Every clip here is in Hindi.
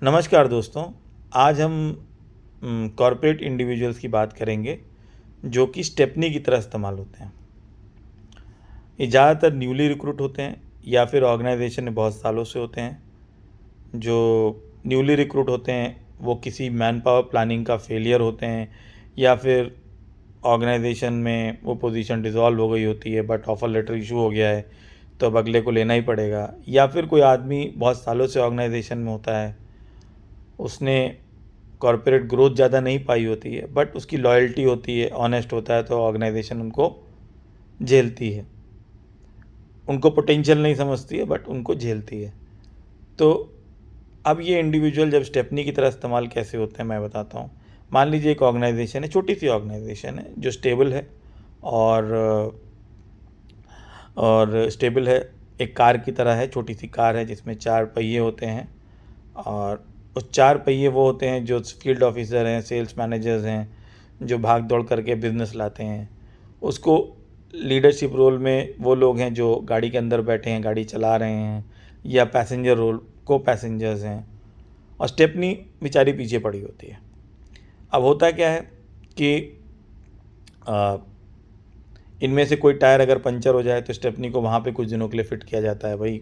नमस्कार दोस्तों। आज हम कॉर्पोरेट इंडिविजुअल्स की बात करेंगे जो कि स्टेपनी की तरह इस्तेमाल होते हैं। ये ज़्यादातर न्यूली रिक्रूट होते हैं या फिर ऑर्गेनाइजेशन में बहुत सालों से होते हैं। जो न्यूली रिक्रूट होते हैं वो किसी मैन पावर प्लानिंग का फेलियर होते हैं या फिर ऑर्गेनाइजेशन में वो पोजीशन डिसॉल्व हो गई होती है बट ऑफर लेटर इशू हो गया है तो अब अगले को लेना ही पड़ेगा, या फिर कोई आदमी बहुत सालों से ऑर्गेनाइजेशन में होता है, उसने कॉरपोरेट ग्रोथ ज़्यादा नहीं पाई होती है बट उसकी लॉयल्टी होती है, ऑनेस्ट होता है, तो ऑर्गेनाइजेशन उनको झेलती है। उनको पोटेंशियल नहीं समझती है बट उनको झेलती है। तो अब ये इंडिविजुअल जब स्टेपनी की तरह इस्तेमाल कैसे होते हैं मैं बताता हूँ। मान लीजिए एक ऑर्गेनाइजेशन है, छोटी सी ऑर्गेनाइजेशन है जो स्टेबल है और स्टेबल है। एक कार की तरह है, छोटी सी कार है जिसमें 4 पहिए होते हैं और उस 4 पहिए वो होते हैं जो फील्ड ऑफिसर हैं, सेल्स मैनेजर्स हैं, जो भाग दौड़ करके बिज़नेस लाते हैं। उसको लीडरशिप रोल में वो लोग हैं जो गाड़ी के अंदर बैठे हैं, गाड़ी चला रहे हैं, या पैसेंजर रोल, को पैसेंजर्स हैं, और स्टेपनी बेचारी पीछे पड़ी होती है। अब होता क्या है कि इनमें से कोई टायर अगर पंचर हो जाए तो स्टेपनी को वहाँ पे कुछ दिनों के लिए फ़िट किया जाता है, भाई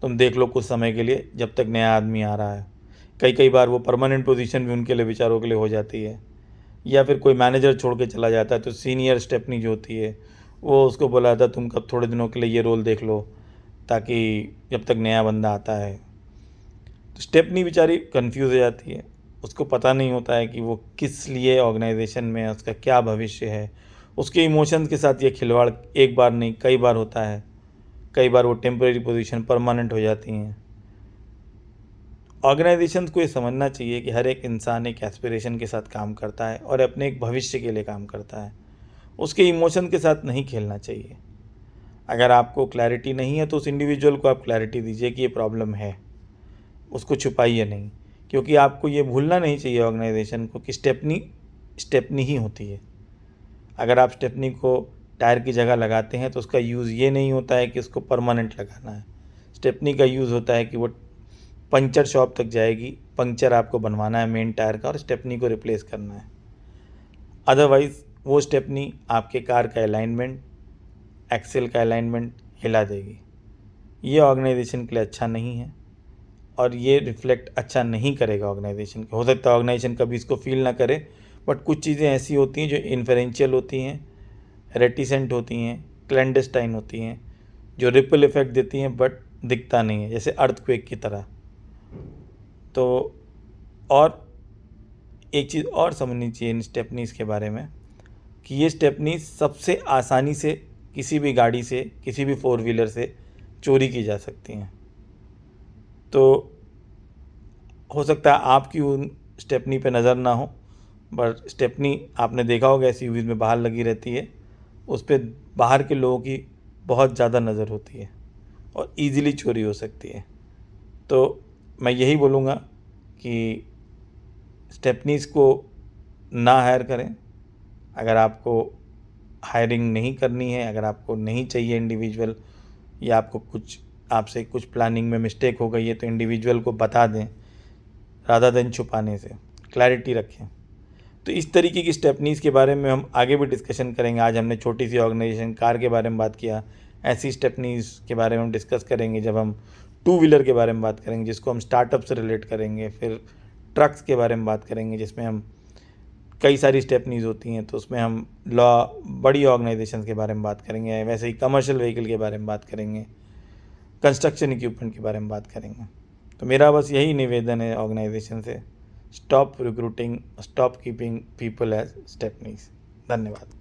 तुम देख लो कुछ समय के लिए जब तक नया आदमी आ रहा है। कई बार वो परमानेंट पोजीशन भी उनके लिए, बेचारों के लिए हो जाती है। या फिर कोई मैनेजर छोड़ के चला जाता है तो सीनियर स्टेपनी जो होती है वो उसको बोला था तुम कब थोड़े दिनों के लिए ये रोल देख लो ताकि जब तक नया बंदा आता है। तो स्टेपनी बेचारी कंफ्यूज हो जाती है, उसको पता नहीं होता है कि वो किस लिए ऑर्गेनाइजेशन में है, उसका क्या भविष्य है। उसके इमोशंस के साथ ये खिलवाड़ एक बार नहीं कई बार होता है। कई बार वो टेम्परेरी पोजीशन परमानेंट हो जाती हैं। ऑर्गेनाइजेशन को ये समझना चाहिए कि हर एक इंसान एक एस्पिरेशन के साथ काम करता है और अपने एक भविष्य के लिए काम करता है। उसके इमोशन के साथ नहीं खेलना चाहिए। अगर आपको क्लैरिटी नहीं है तो उस इंडिविजुअल को आप क्लैरिटी दीजिए कि ये प्रॉब्लम है, उसको छुपाइए नहीं, क्योंकि आपको ये भूलना नहीं चाहिए ऑर्गेनाइजेशन को कि स्टेपनी स्टेपनी ही होती है। अगर आप स्टेपनी को टायर की जगह लगाते हैं तो उसका यूज़ ये नहीं होता है कि उसको परमानेंट लगाना है। स्टेपनी का यूज़ होता है कि वो पंचर शॉप तक जाएगी, पंक्चर आपको बनवाना है मेन टायर का और स्टेपनी को रिप्लेस करना है। अदरवाइज़ वो स्टेपनी आपके कार का अलाइनमेंट, एक्सेल का अलाइनमेंट हिला देगी। ये ऑर्गेनाइजेशन के लिए अच्छा नहीं है और ये रिफ्लेक्ट अच्छा नहीं करेगा ऑर्गेनाइजेशन को। हो सकता है ऑर्गेनाइजेशन कभी इसको फील ना करे, बट कुछ चीज़ें ऐसी होती हैं जो इन्फेरेंशियल होती हैं, रेटिसेंट होती हैं, क्लैंडस्टाइन होती हैं, जो रिपल इफेक्ट देती हैं बट दिखता नहीं है, जैसे अर्थक्वेक की तरह। तो और एक चीज़ और समझनी चाहिए इन स्टेपनीज़ के बारे में कि ये स्टेपनीज़ सबसे आसानी से किसी भी गाड़ी से, किसी भी 4 व्हीलर से चोरी की जा सकती हैं। तो हो सकता है आपकी उन स्टेपनी पे नज़र ना हो, बट स्टेपनी आपने देखा होगा एसयूवीज़ में बाहर लगी रहती है, उस पे बाहर के लोगों की बहुत ज़्यादा नज़र होती है और ईज़िली चोरी हो सकती है। तो मैं यही बोलूँगा कि स्टेपनीज़ को ना हायर करें। अगर आपको हायरिंग नहीं करनी है, अगर आपको नहीं चाहिए इंडिविजुअल, या आपसे कुछ प्लानिंग में मिस्टेक हो गई है तो इंडिविजुअल को बता दें रादर देन छुपाने से, क्लैरिटी रखें। तो इस तरीके की स्टेपनीज़ के बारे में हम आगे भी डिस्कशन करेंगे। आज हमने छोटी सी ऑर्गेनाइजेशन कार के बारे में बात किया, ऐसी स्टेपनीज़ के बारे में हम डिस्कस करेंगे जब हम 2 व्हीलर के बारे में बात करेंगे जिसको हम स्टार्टअप से रिलेट करेंगे। फिर ट्रक्स के बारे में बात करेंगे जिसमें हम कई सारी स्टेपनीज़ होती हैं, तो उसमें हम बड़ी ऑर्गेनाइजेशन के बारे में बात करेंगे। वैसे ही कमर्शियल व्हीकल के बारे में बात करेंगे, कंस्ट्रक्शन इक्विपमेंट के बारे में बात करेंगे। तो मेरा बस यही निवेदन है ऑर्गेनाइजेशन से, stop recruiting, stop keeping people as stepneys. धन्यवाद।